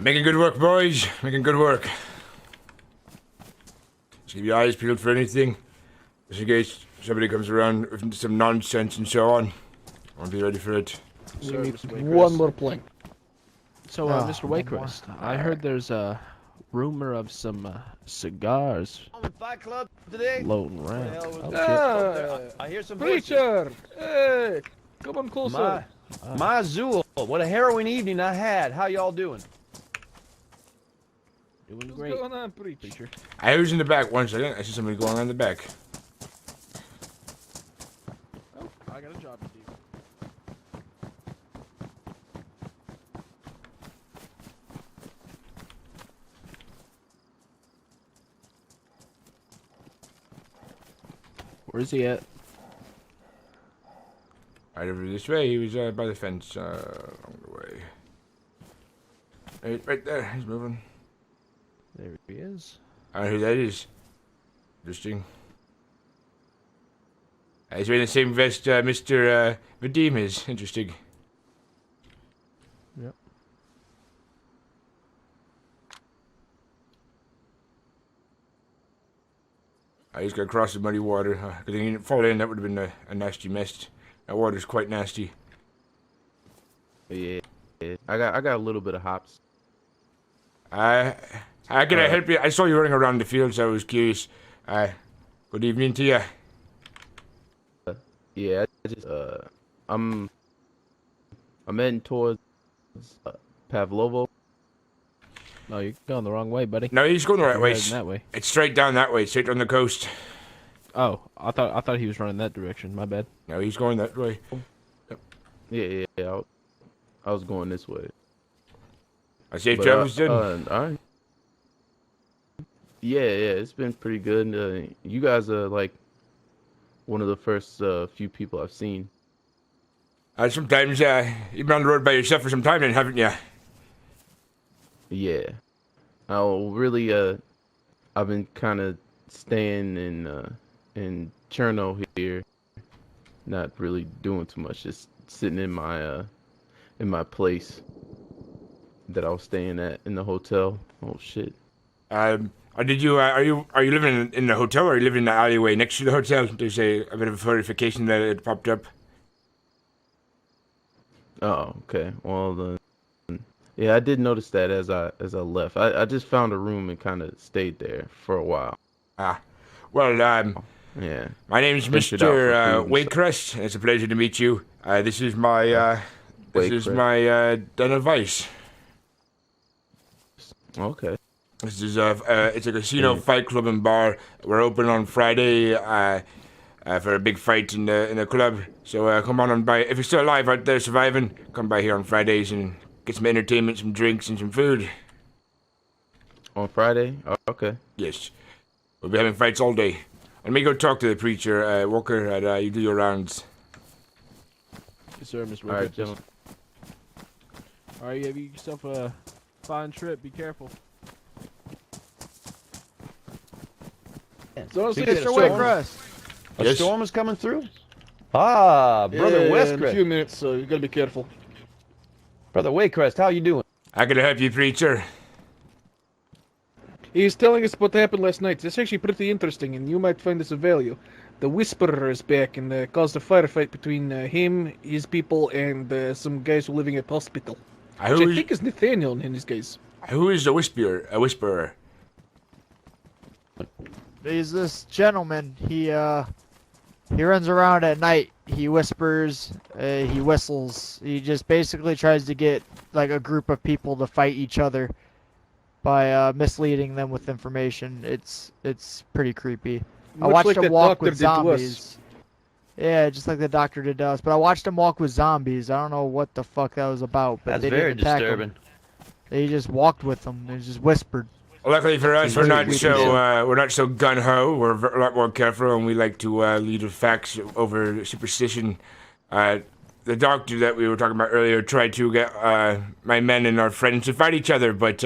Making good work, boys. Making good work. Just keep your eyes peeled for anything, just in case somebody comes around with some nonsense and so on. I want to be ready for it. We need one more plank. So, Mr. Waycrest, I heard there's a rumor of some cigars Fight Club today. floating around. I hear some Preacher! Hey! Come on closer. My Zool, what a harrowing evening I had. How y'all doing? Doing What's great. going on, preacher? I was in the back one second. I see somebody going on the back. Oh, I got a job to do. Where's he at? Right over this way. He was by the fence along the way. Right there. He's moving. There he is. I don't know who that is. Interesting. He's wearing the same vest Mr. Vadim is. Interesting. Yep. He's got to cross the muddy water. Because he didn't fall in, that would have been a nasty mess. That water's quite nasty. Yeah, I got a little bit of hops. How can I help you? I saw you running around the field, so I was curious. Good evening to you. Yeah, I just I'm heading towards Pavlovo. No, you're going the wrong way, buddy. No, he's going the right You're way. heading that way. It's straight down that way, straight on the coast. Oh, I thought he was running that direction. My bad. No, he's going that way. Yeah. I was going this way. Safe travels, then. All right. Yeah, it's been pretty good. You guys are like one of the first few people I've seen. Sometimes you've been on the road by yourself for some time, then, haven't you? Yeah. I've been kind of staying in Cherno here, not really doing too much, just sitting in my place that I was staying at in the hotel. Oh shit. Did you are you living in the hotel, or are you living in the alleyway next to the hotel? There's a bit of a verification that it popped up. Oh, okay. Well then, yeah, I did notice that as I left. I just found a room and kind of stayed there for a while. Well, Yeah. my name's Ventured Mr. out for food and Waycrest. It's a pleasure to meet you. This is my den of vice. Okay. This is it's a casino fight club and bar. We're open on Friday for a big fight in the club. So come on by. If you're still alive out there surviving, come by here on Fridays and get some entertainment, some drinks, and some food. On Friday? Oh, okay. Yes. We'll be having fights all day. Let me go talk to the preacher, Walker, and you do your rounds. Yes, sir, Mr. All right, Waycrest. gentlemen. All right, you have yourself a fine trip. Be careful. So Mr. Waycrest. A Yes? storm is coming through? Ah, Brother In a few Westcrest. minutes, so you gotta be careful. Brother Waycrest, how you doing? How can I help you, preacher? He's telling us what happened last night. It's actually pretty interesting, and you might find this of value. The Whisperer is back and caused a firefight between him, his people, and some guys who are living at the hospital. Which I think is Nathaniel and his guys. Who is a whisperer? A whisperer. He's this gentleman. He runs around at night. He whispers. He whistles. He just basically tries to get like a group of people to fight each other by misleading them with information. It's pretty creepy. I Much watched like him that walk doctor with did to us. zombies. Yeah, just like the doctor did to us. But I watched him walk with zombies. I don't know what the fuck that was about. But That's they very didn't attack disturbing. him. They just walked with them. They just whispered. Luckily for us, we're not creepy. so gun ho. We're a lot more careful, and we like to lead with facts over superstition. The doctor that we were talking about earlier tried to get my men and our friends to fight each other, but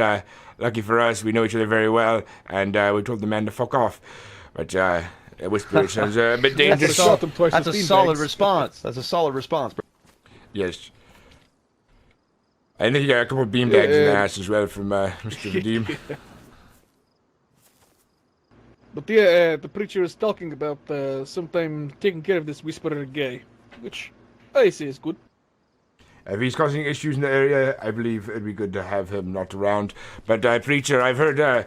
lucky for us, we know each other very well, and we told the man to fuck off. But a whisper sounds a bit dangerous. Shot him twice That's with a beanbags. solid response. That's a solid response. Yes. I think he got a couple of beanbags in the ass as well from Mr. Vadim. But yeah, the preacher is talking about sometime taking care of this whisperer guy, which I say is good. If he's causing issues in the area, I believe it'd be good to have him not around. But, preacher, I've heard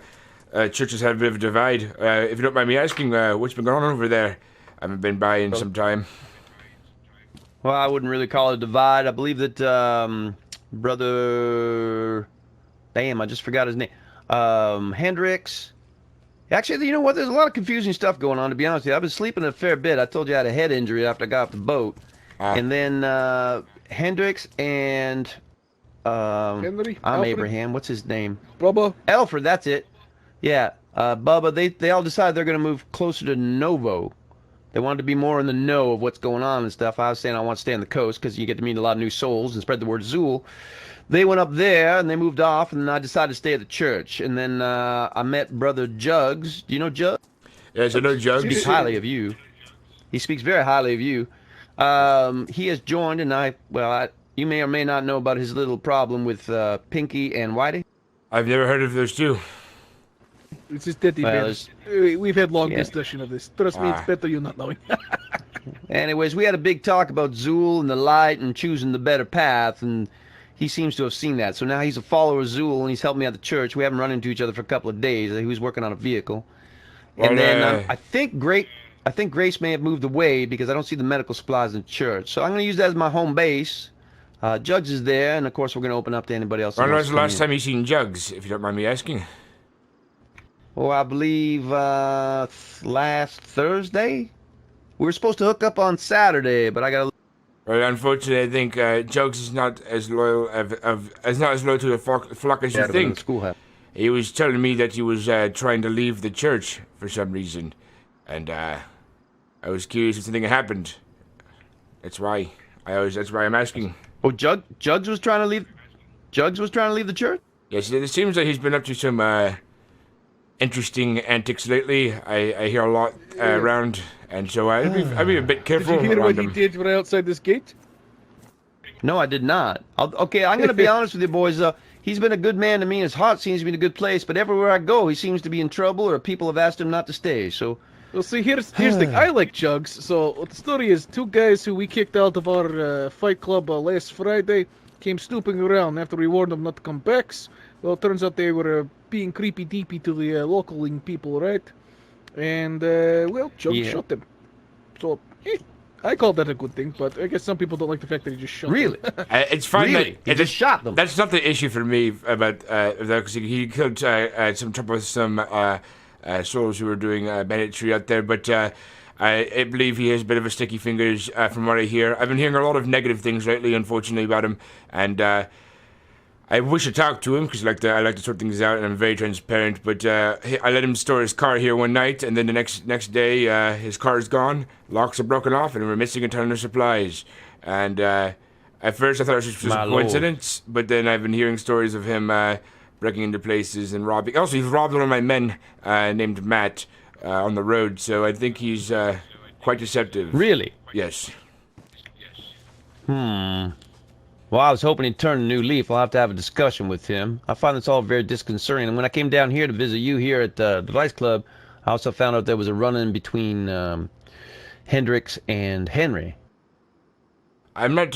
churches have a bit of a divide. If you don't mind me asking, what's been going on over there? I haven't been by in some time. Well, I wouldn't really call it a divide. I believe that brother, damn, I just forgot his name. Hendrix. Actually, you know what? There's a lot of confusing stuff going on, to be honest with you. I've been sleeping a fair bit. I told you I had a head injury after I got off the boat. And then Hendrix and Henry? I'm Alfred? Abraham. What's his name? Bubba? Alfred, that's it. Yeah, Bubba, they all decided they're going to move closer to Novo. They wanted to be more in the know of what's going on and stuff. I was saying I want to stay on the coast because you get to meet a lot of new souls and spread the word Zool. They went up there and they moved off, and then I decided to stay at the church. And then I met Brother Jugs. Do you know Jugs? Yes, I know Jugs. He speaks highly of you. He speaks very highly of you. He has joined, and you may or may not know about his little problem with Pinky and Whitey. I've never heard of those two. It's his teddy bears. We've had long discussion of this. Trust me, it's better you not knowing. Anyways, we had a big talk about Zool and the light and choosing the better path, and he seems to have seen that. So now he's a follower of Zool, and he's helped me at the church. We haven't run into each other for a couple of days. He was working on a vehicle. And then I think Grace may have moved away because I don't see the medical supplies in church. So I'm going to use that as my home base. Jugs is there, and of course we're going to open up to anybody else. When was the last time you seen Jugs, if you don't mind me asking? Oh, I believe last Thursday. We were supposed to hook up on Saturday, but I got. Well, unfortunately, I think Jugs is not as loyal to the flock as you think. He was telling me that he was trying to leave the church for some reason, and I was curious if something had happened. That's why I'm asking. Oh, Jugs was trying to leave. Jugs was trying to leave the church. Yes, it seems like he's been up to some interesting antics lately. I hear a lot around, and so I'd be a bit careful. Did you hear around what him. he did right outside this gate? No, I did not. Okay, I'm going to be honest with you boys. He's been a good man to me. His heart seems to be in a good place, but everywhere I go, he seems to be in trouble, or people have asked him not to stay. So, well, see, here's the thing. I like Jugs. So what the story is, two guys who we kicked out of our fight club last Friday came snooping around after we warned them not to come back. Well, it turns out they were being creepy-deepy to the localing people, right? And, Jugs shot them. So, I call that a good thing, but I guess some people don't like the fact that he just shot them. It's fine Really? He just shot them. That's not the issue for me about that, because he killed some trouble with some souls who were doing banditry out there, but I believe he has a bit of a sticky fingers from what I hear. I've been hearing a lot of negative things lately, unfortunately, about him, and I wish to talk to him because I like to sort things out, and I'm very transparent. But I let him store his car here one night, and then the next day his car's gone, locks are broken off, and we're missing a ton of supplies. And at first I thought it was just a coincidence, but then I've been hearing stories of him breaking into places and robbing. Also, he's robbed one of my men named Matt on the road, so I think he's quite deceptive. Really? Yes. Well, I was hoping he'd turn a new leaf. I'll have to have a discussion with him. I find this all very disconcerting. And when I came down here to visit you here at the Vice Club, I also found out there was a run-in between Hendrix and Henry. I'm not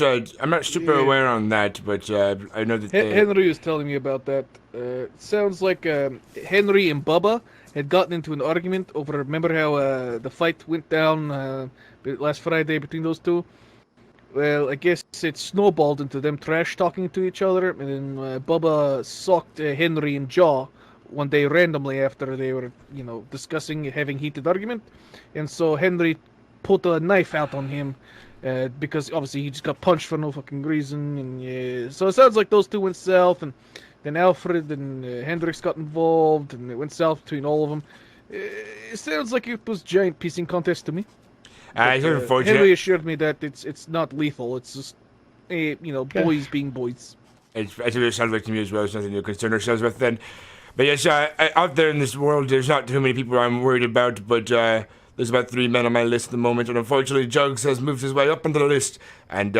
super aware on that, but I know that Henry was telling me about that. It sounds like Henry and Bubba had gotten into an argument over. Remember how the fight went down last Friday between those two? Well, I guess it snowballed into them trash talking to each other, and then Bubba socked Henry in jaw one day randomly after they were, discussing having heated argument, and so Henry put a knife out on him because obviously he just got punched for no fucking reason, and so it sounds like those two went south, and then Alfred and Hendrix got involved, and it went south between all of them. It sounds like it was giant piecing contest to me. It's unfortunate. Henry assured me that it's not lethal. It's just, boys being boys. It's what it sounds like to me as well. It's nothing to concern ourselves with then. But yes, out there in this world, there's not too many people I'm worried about, but there's about 3 men on my list at the moment, and unfortunately Jugs has moved his way up into the list, and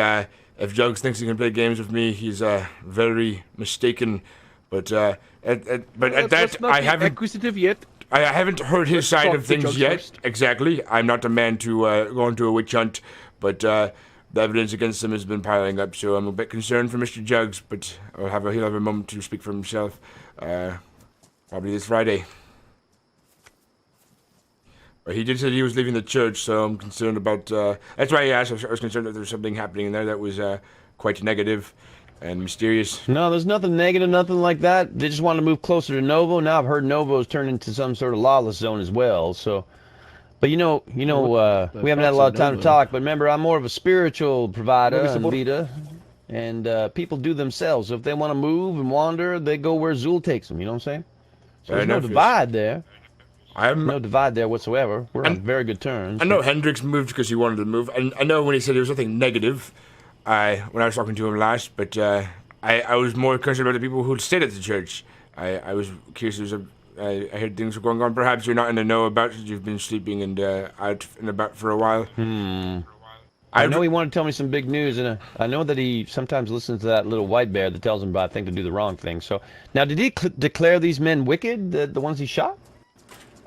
if Jugs thinks he can play games with me, he's very mistaken. But at Let's that, not I be haven't. acquisitive yet. I haven't heard his Let's side talk of to things Jugs yet. first. Exactly. I'm not a man to go on to a witch hunt, but the evidence against him has been piling up, so I'm a bit concerned for Mr. Jugs, but he'll have a moment to speak for himself, probably this Friday. But he did say he was leaving the church, so I'm concerned about. That's why I asked. I was concerned that there was something happening in there that was quite negative and mysterious. No, there's nothing negative, nothing like that. They just wanted to move closer to Novo. Now I've heard Novo's turned into some sort of lawless zone as well. So, but we haven't had a lot of time to talk. But remember, I'm more of a spiritual provider and leader, and people do themselves. So if they want to move and wander, they go where Zool takes them. You know what I'm saying? So there's no divide there. No divide there whatsoever. We're on very good terms. I know Hendrix moved because he wanted to move, and I know when he said there was nothing negative, when I was talking to him last, but I was more concerned about the people who stayed at the church. I was curious. I heard things were going on. Perhaps you're not in the know about it. You've been sleeping and out and about for a while. I know he wanted to tell me some big news, and I know that he sometimes listens to that little white bear that tells him about to do the wrong thing. So now, did he declare these men wicked, the ones he shot?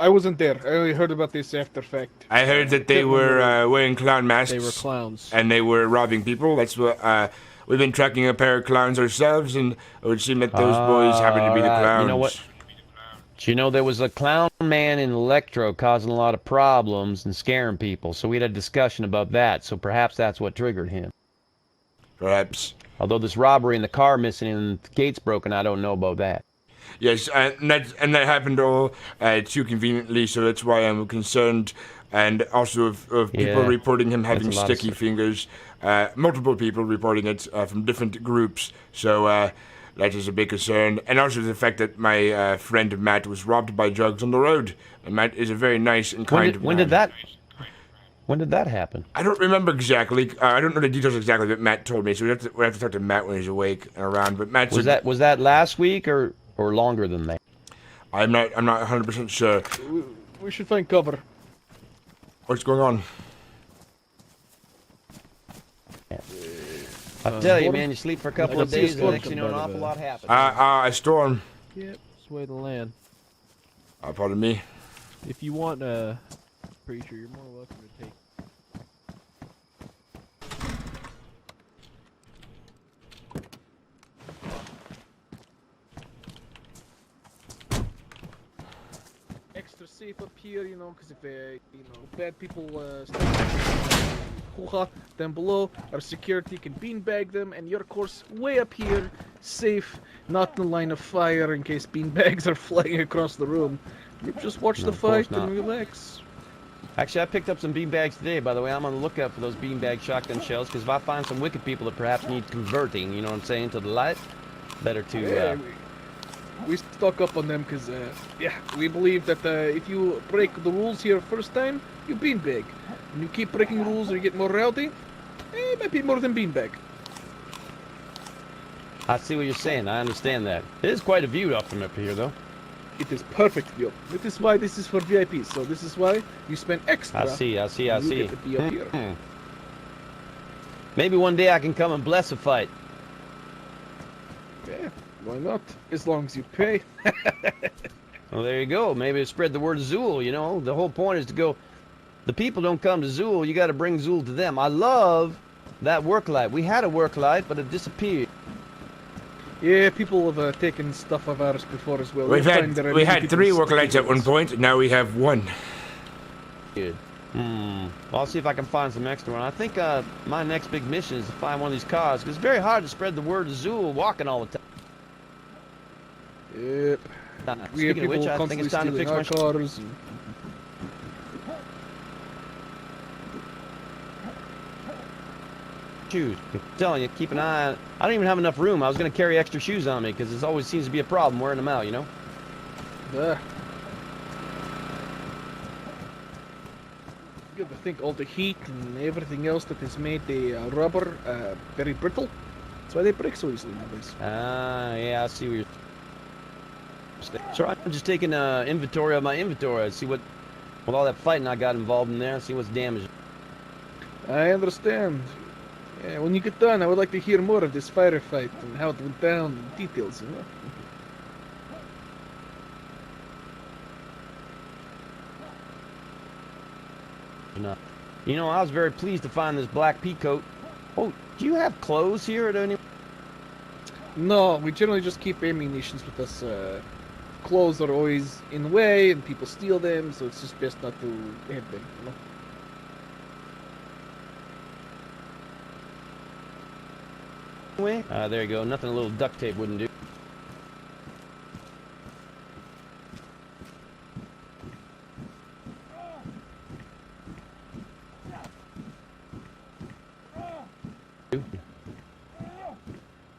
I wasn't there. I only heard about this after fact. I heard that they were wearing clown masks. They were clowns. And they were robbing people. That's what we've been tracking a pair of clowns ourselves, and it would seem that those boys happen to be the clowns. You know what? Do you know there was a clown man in Electro causing a lot of problems and scaring people? So we had a discussion about that. So perhaps that's what triggered him. Perhaps. Although this robbery and the car missing and the gates broken, I don't know about that. Yes, and that happened all too conveniently, so that's why I'm concerned. And also of people reporting him having sticky fingers, multiple people reporting it from different groups. So that is a big concern. And also the fact that my friend Matt was robbed by Jugs on the road. And Matt is a very nice and kind man. When did that happen? I don't remember exactly. I don't know the details exactly that Matt told me. So we have to talk to Matt when he's awake and around. But Matt was that last week or longer than that? I'm not 100% sure. We should find cover. What's going on? I tell you, man, you sleep for a couple of days, and next thing you know, an awful lot happens. A storm. Yep, it's the way of the land. Pardon me. If you want, preacher, you're more welcome to take. Extra safe up here, you know, because if bad people start hoo-ha down below, our security can beanbag them, and you're of course way up here, safe, not in the line of fire in case beanbags are flying across the room. You just watch the fight and relax. Actually, I picked up some beanbags today, by the way. I'm on the lookout for those beanbag shotgun shells, because if I find some wicked people that perhaps need converting, you know what I'm saying, to the light, better to... We stock up on them because, we believe that if you break the rules here first time, you beanbag. And you keep breaking rules or you get more rowdy, it might be more than beanbag. I see what you're saying. I understand that. It is quite a view up from up here, though. It is perfect view. This is why this is for VIPs. So this is why you spend extra. I see. You get to be up here. Maybe one day I can come and bless a fight. Yeah, why not? As long as you pay. Well, there you go. Maybe spread the word Zool, you know. The whole point is to go... The people don't come to Zool. You got to bring Zool to them. I love that work light. We had a work light, but it disappeared. Yeah, people have taken stuff of ours before as well. We had 3 work lights at one point. Now we have 1. Good. I'll see if I can find some extra one. I think my next big mission is to find one of these cars, because it's very hard to spread the word of Zool walking all the time. Yep. Speaking of which, I think it's time to fix my cars. Shoes. I'm telling you, keep an eye on... I don't even have enough room. I was going to carry extra shoes on me, because it always seems to be a problem wearing them out, you know? You got to think all the heat and everything else that has made the rubber very brittle. That's why they break so easily nowadays. Yeah, I see what you're... So I'm just taking inventory of my inventory. See what... With all that fighting I got involved in there, see what's damaged. I understand. Yeah, when you get done, I would like to hear more of this firefight and how it went down, and details, you know? You know, I was very pleased to find this black peacoat. Oh, do you have clothes here at any? No, we generally just keep ammunitions with us. Clothes are always in the way, and people steal them, so it's just best not to have them, you know? There you go. Nothing a little duct tape wouldn't do.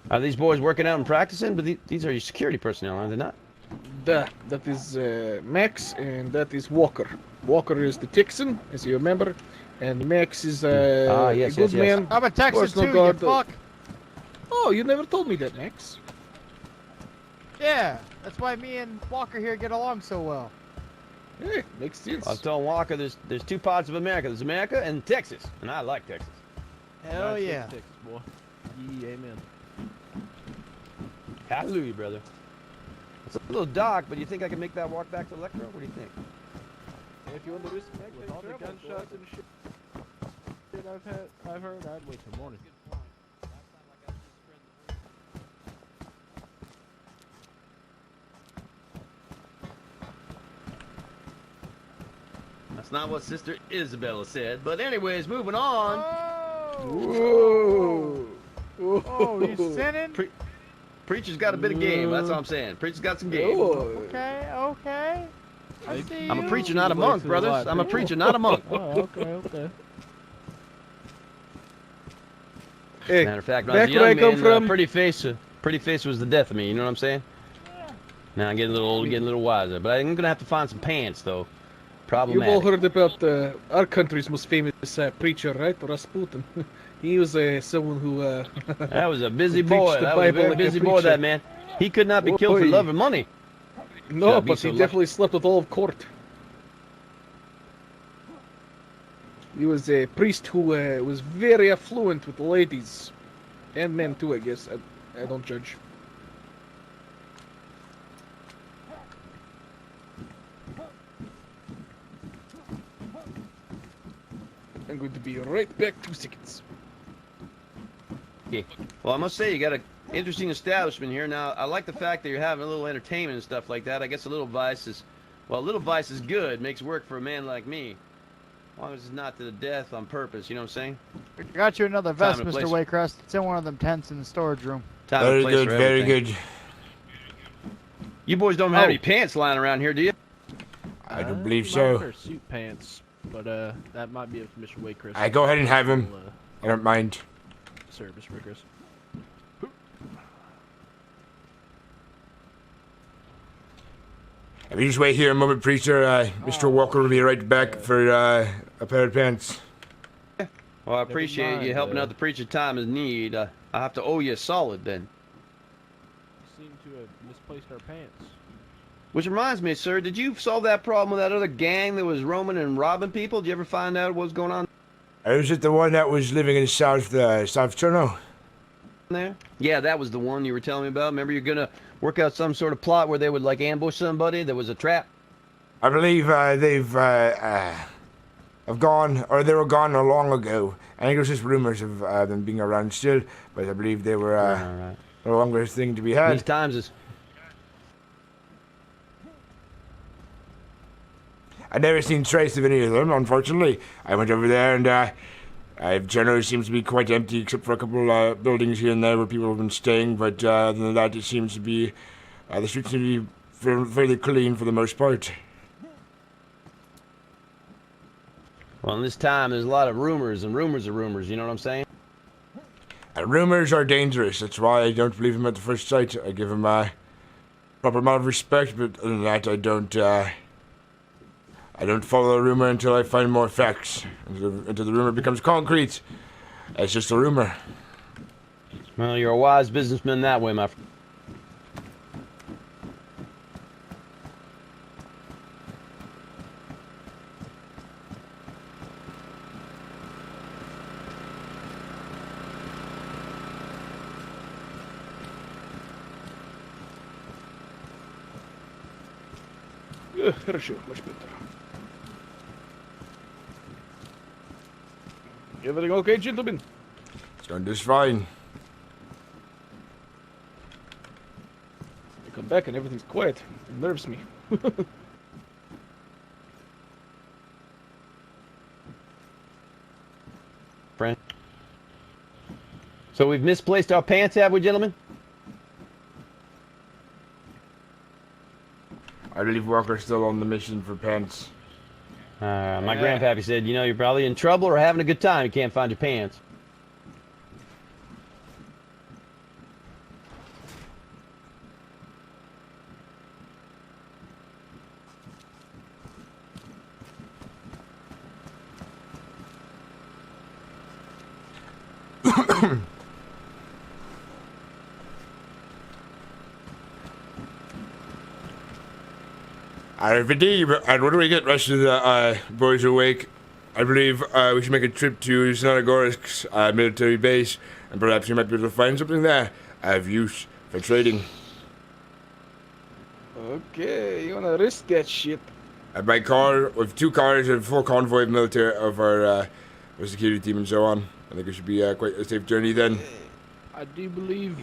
Are these boys working out and practicing? But these are your security personnel, are they not? That is Max, and that is Walker. Walker is the Texan, as you remember, and Max is yes, a good yes. man. I'm a Texan Personal too, you guard. fuck. Oh, you never told me that, Max. Yeah, that's why me and Walker here get along so well. Hey, makes sense. I was telling Walker there's two parts of America. There's America and Texas, and I like Texas. Hell United yeah. States, Texas, boy. Yeah, amen. Hallelujah, brother. It's a little dark, but you think I can make that walk back to Electro? What do you think? If you want to risk With all the gunshots and shit I've heard, I'd wait till morning. That's not what Sister Isabella said. But anyways, moving on. Whoa. Oh, you sinning? Preacher's got a bit of game. That's all I'm saying. Preacher's got some game. Okay, okay. I see I'm a you. preacher, not a monk, brothers. I'm a preacher, not a monk. Oh, okay, okay. Hey, Matter of fact, when I was back a where I young come man, from, pretty face was the death of me. You know what I'm saying? Now I'm getting a little old, getting a little wiser. But I'm gonna have to find some pants, though. you've all Problematic. heard about our country's most famous preacher, right? Rasputin. He was someone who That was a busy Preached boy. the That was a Bible very like a busy boy, preacher. that man. He could not be killed for Boy. love or money. no, Gotta be but so he lucky. definitely slept with all of court. He was a priest who was very affluent with the ladies and men too. I guess I don't judge. I'm going to be right back. 2 seconds. Yeah. Well, I must say, you got an interesting establishment here. Now, I like the fact that you're having a little entertainment and stuff like that. I guess a little vice is good. Makes work for a man like me. As long as it's not to the death on purpose, you know what I'm saying? I got you another vest, Time and Mr. place. Waycrest. It's in one of them tents in the storage room. Time and Very place good, for very everything. good. You boys don't have any pants lying around here, do you? I don't believe might so. wear suit pants, but that might be if Mr. Waycrest. I go ahead and have him. will, I don't mind. Sir, Mr. Waycrest. If you just wait here a moment, preacher, Mr. Walker will be right back for a pair of pants. Well, I appreciate you mind, helping out the preacher time is need. I have to owe you a solid then. We seem to have misplaced our pants. Which reminds me, sir, did you solve that problem with that other gang that was roaming and robbing people? Did you ever find out what was going on Was it the one that was living in South Cherno? there? Yeah, that was the one you were telling me about. Remember, you're gonna work out some sort of plot where they would like ambush somebody. There was a trap. I believe they've have gone, or they were gone long ago. I think it was just rumors of them being around still, but I believe they were All right. no longer a thing to be These had. times is I've never seen trace of any of them, unfortunately. I went over there and generally seems to be quite empty except for a couple buildings here and there where people have been staying, but other than that it seems to be, the streets seem to be fairly clean for the most part. well, in this time there's a lot of rumors and rumors of rumors. You know what I'm saying? Rumors are dangerous, that's why I don't believe him at the first sight. I give him a proper amount of respect, but other than that I don't follow a rumor until I find more facts. Until the rumor becomes concrete. It's just a rumor. Well, you're a wise businessman that way, my friend. Хорошо, much better. Everything okay, gentlemen? It's going just fine. I come back and everything's quiet. It nerves me. Friend. So we've misplaced our pants, have we, gentlemen? I believe Walker's still on the mission for pants. My grandpappy said, you know, you're probably in trouble or having a good time. You can't find your pants. Indeed, and when we get the rest of the boys awake, I believe we should make a trip to Sinnix's military base, and perhaps you might be able to find something there of use for trading. Okay, you wanna risk that shit? My car, with 2 cars and a full convoy of military of our security team and so on. I think it should be quite a safe journey then. I do believe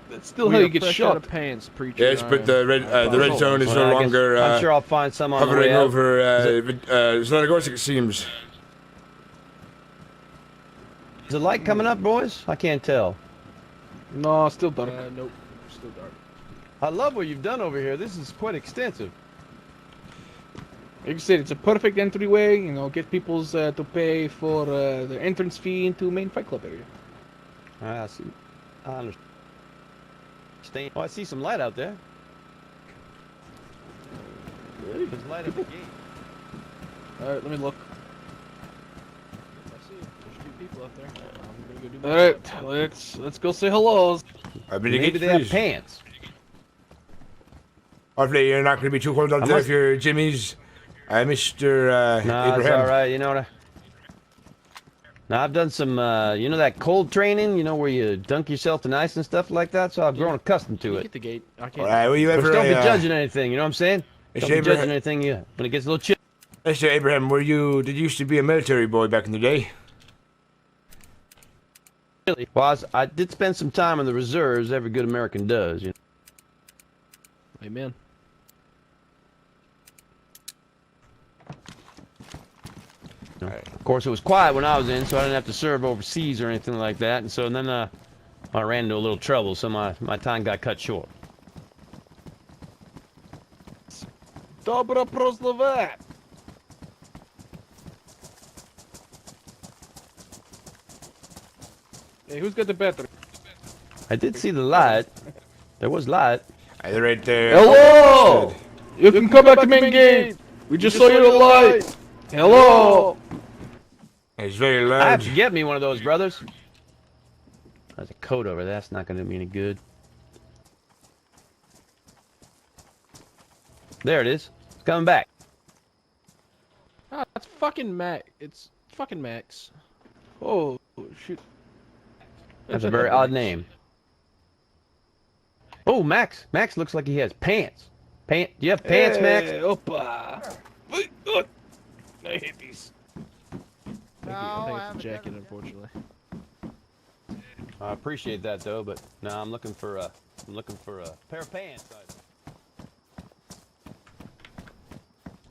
That's still how you get fresh shot. out of pants, preacher. Yes, but the red zone is Well, no I guess longer I'm sure I'll find some on the way hovering out. over Sinnix, it seems. Is the light coming up, boys? I can't tell. No, still dark. Nope, still dark. I love what you've done over here. This is quite extensive. Like you said, it's a perfect entryway. You know, get people's to pay for the entrance fee into main Fight Club area. I see. I understand. Oh, I see some light out there. There's light at the gate. All right, let me look. I see it. There should be people out there. I'm gonna go do my All right, let's go say hellos. Maybe they have pants. Hopefully you're not going to be too cold out there if you're Jimmy's, Mr. No, it's Abraham. all right. You know what? Now I've done some, you know, that cold training. You know, where you dunk yourself in ice and stuff like that. So I've grown accustomed to You it. get the gate. I can't. All right, will you But ever, don't be judging anything. You know what I'm saying? Mr. Don't be Abraham, judging anything. When it gets a little chill. Mr. Abraham, did you used to be a military boy back in the day? Well, I did spend some time in the reserves. Every good American does. You know? Amen. Of course, it was quiet when I was in, so I didn't have to serve overseas or anything like that. And so then I ran into a little trouble, so my time got cut short. Dobra proslovat. Hey, who's got the battery? I did see the light. There was light. Either right there. Hello! You can come back to main gate. We just saw you the light. Hello! It's very I have loud. to get me one of those, brothers. There's a coat over there. That's not going to do me any good. There it is. It's coming back. Ah, it's fucking Max. It's fucking Max. Oh, shoot. That's a very odd name. Oh, Max. Max looks like he has pants. Do you have pants, Max? Hey, Opa. Wait, oh. I hate these. No, I think I it's haven't a jacket, done it. unfortunately. I appreciate that though, but no, I'm looking for a pair of pants.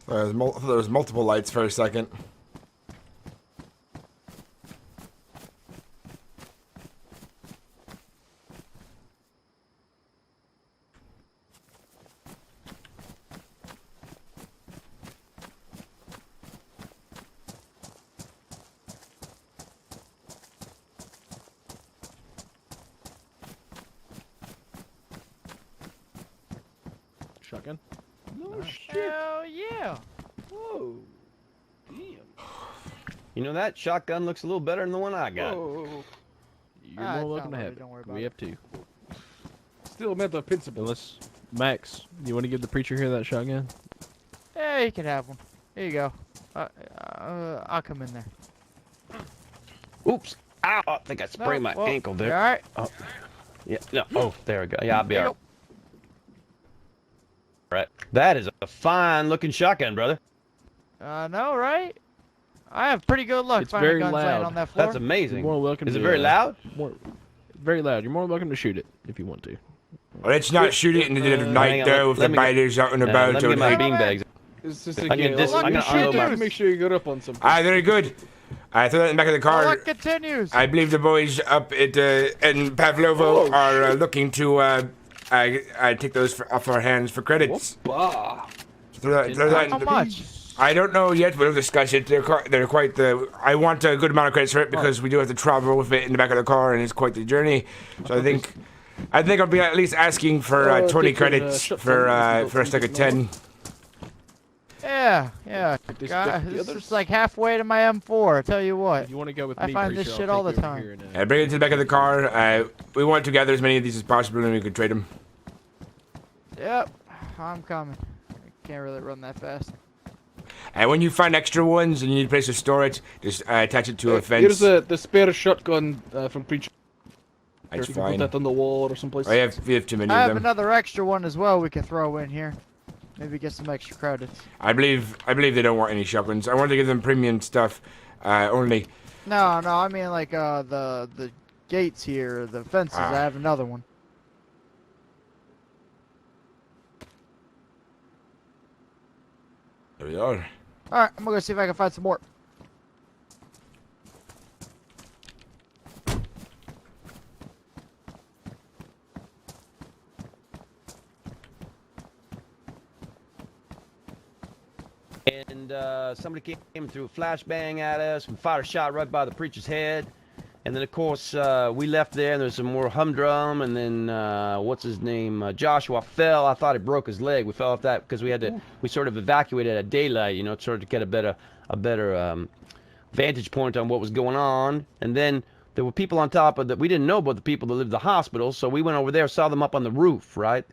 There's multiple lights for a second. Shotgun. No shit. Hell yeah! Whoa. Damn. You know that shotgun looks a little better than the one I got. Whoa. You're Ah, more it's welcome to not have loaded, it. don't worry about We it. have two. Still a matter of principle. Unless Max, you want to give the preacher here that shotgun? Yeah, you can have one. Here you go. I'll come in there. Oops! Ow! I think I sprained my ankle there. Alright. Yeah. No. Oh, there we go. Yeah, I'll be alright. Right. That is a fine-looking shotgun, brother. No, right? I have pretty good luck It's finding very guns laying loud. on that floor. That's amazing. You're more welcome Is to, it very loud? Very loud. You're more than welcome to shoot it if you want to. Well, let's not shoot it in the dead of night, hang on, though. If the let me get- biters out and about, let me get my don't beanbags. It's just I'm like, gonna dis- I'm gonna unload my- make sure you get up on something. Ah, very good. I throw that in the back of the The car. luck continues. I believe the boys up at in Pavlovo are looking to take those off our hands for credits. Bah. Throw that in How the- much? I don't know yet. We'll discuss it. They're quite the. I want a good amount of credits for it because we do have to travel with it in the back of the car, and it's quite the journey. So I think I'll be at least asking for 20 credits for a stack of 10. Yeah. This is like halfway to my M4. I tell you what. If you want to go with I me, find Preacher, this I'll shit take all the you over time. here and, Bring it to the back of the car. We want to gather as many of these as possible, and we can trade them. Yep. I'm coming. I can't really run that fast. And when you find extra ones and you need a place to store it, just attach it to a fence. Here's the spare shotgun from Preacher. That's You can fine. put that on the wall or someplace. We have too many I of have them. another extra one as well we can throw in here. Maybe get some extra credits. I believe they don't want any shotguns. I want to give them premium stuff only. No, I mean like the gates here, the fences. I have another one. There we are. All right, I'm gonna go see if I can find some more. And somebody came through a flashbang at us and fired a shot right by the preacher's head. And then, of course, we left there, and there's some more humdrum, and then, what's his name, Joshua fell. I thought he broke his leg. We fell off that because we sort of evacuated at daylight, you know, sort of to get a better vantage point on what was going on. And then there were people on top of that. We didn't know about the people that lived in the hospital, so we went over there, saw them up on the roof, right?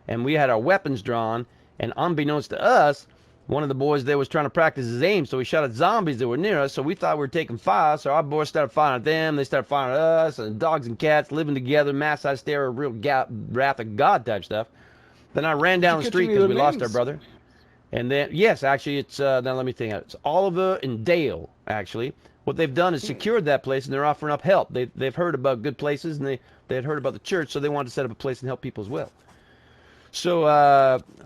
And we had our weapons drawn, and unbeknownst to us, one of the boys there was trying to practice his aim, so he shot at zombies that were near us, so we thought we were taking fire, so our boys started firing at them, they started firing at us, and dogs and cats living together, mass hysteria, real wrath of God type stuff. Then I ran down the street because we lost our brother. And then, yes, actually, it's, now let me think, it's Oliver and Dale, actually. What they've done is secured that place, and they're offering up help. They've heard about good places, and they had heard about the church, so they wanted to set up a place and help people as well. So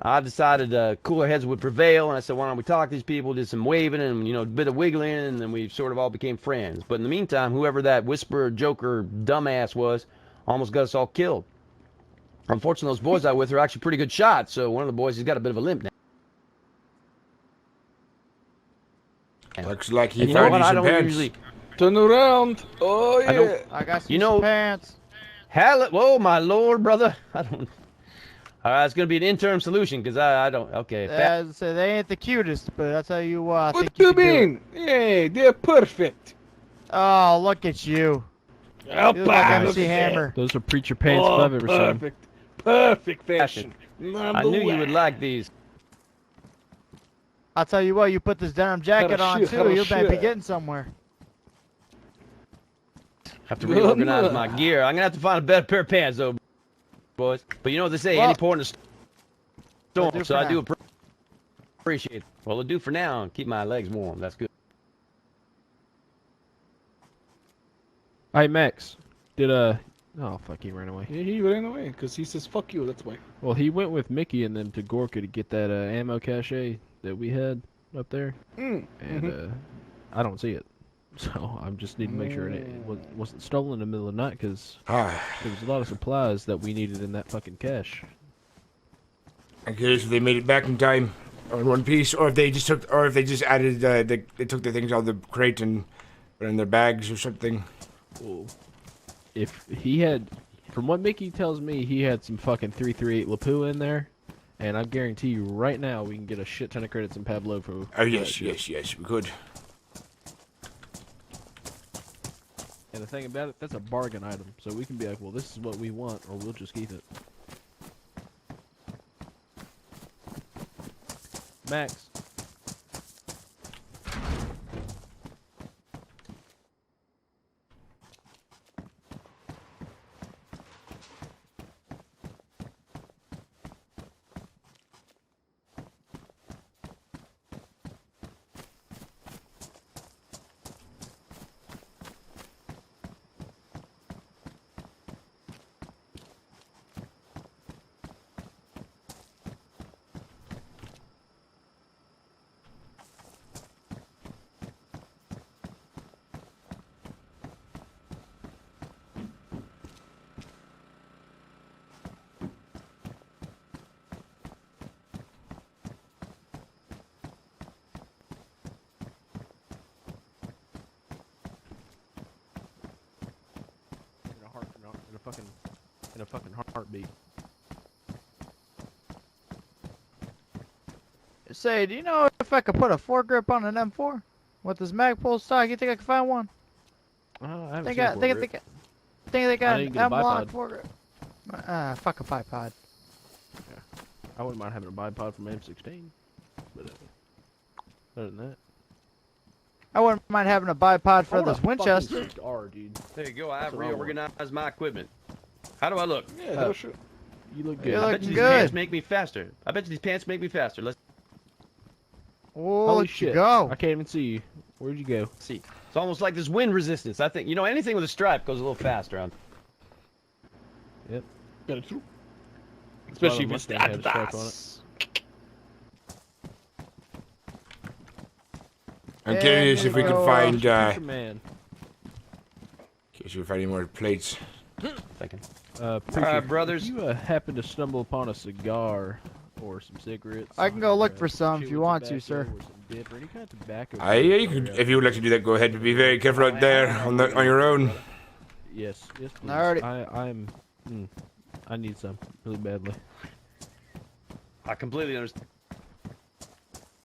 I decided cooler heads would prevail, and I said, why don't we talk to these people, did some waving and, you know, a bit of wiggling, and then we sort of all became friends. But in the meantime, whoever that whisperer, joker, dumbass was almost got us all killed. Unfortunately, those boys out with are actually pretty good shots, so one of the boys, he's got a bit of a limp now. Looks like he And you know found what? you I some don't pants. usually... Turn around. Oh, I don't- yeah. I got some You know- pants. Whoa, my lord, brother. I don't... All right, it's going to be an interim solution, because I don't... Okay. So they ain't the cutest, but I'll tell you what. I What think do you you can do it. mean? Hey, they're perfect. Oh, look at you. You look like MC Hammer. Those are Preacher pants if I've ever seen 'em. Perfect. Perfect fashion. I knew you would like these. I'll tell you what, you put this denim jacket on Хорошо, too, you might be хорошо. getting somewhere. Have to reorganize my gear. I'm going to have to find a better pair of pants, though, boys. But you know what they say, Well, any port in the it'll storm, do so for I do now. appreciate it. Well, it'll do for now and keep my legs warm. That's good. Hey, Max. Did, oh, fuck, he ran away. Yeah, he ran away because he says fuck you, that's why. Well, he went with Mickey and them to Gorka to get that ammo cache that we had up there. And I don't see it. So I just need to make sure it wasn't stolen in the middle of the night because there was a lot of supplies that we needed in that fucking cache. I'm curious if they made it back in time, or in one piece, or if they just added they took the things out of the crate and put it in their bags or something. Well, if he had, from what Mickey tells me, he had some fucking 338 Lapua in there, and I guarantee you right now we can get a shit ton of credits in Pablo for. Oh yes, yes, we could. And the thing about it, that's a bargain item, so we can be like, well, this is what we want, or we'll just keep it. Max. in a fucking heartbeat. Say, do you know if I could put a foregrip on an M4 with this Magpul stock? You think I could find one? I haven't Think seen I a think foregrip. think think they got I an didn't get a M-lock bipod. foregrip. Fuck a bipod. I wouldn't mind having a bipod from M16, but other than that, I wouldn't mind having a bipod for I want this a fucking Winchester. cigar, dude. There you go. I have That's what I want. reorganized my equipment. How do I look? Yeah, no shit. You look You good. look I bet you these good. pants make me faster. I bet you these pants make me faster. Let's Oh, Holy look shit! you go. I can't even see you. Where'd you go? see. It's almost like this wind resistance. I think, you know, anything with a stripe goes a little faster on. Got it true. That's why Especially the if it's Mustang had a stripe on it. Adidas. I'm Yeah, curious if we go, can find, Man. curious if we can find any more plates. Thinking. Preacher, brothers. If you happen to stumble upon a cigar or some cigarettes, I can go look or, for some chewing if you want to, tobacco sir. or some dip or any kind of tobacco. Aye, yeah, you could, if you would like to do that, go ahead. But be very careful out there on your own. Yes, yes, please. Alrighty. I need some really badly. I completely understand.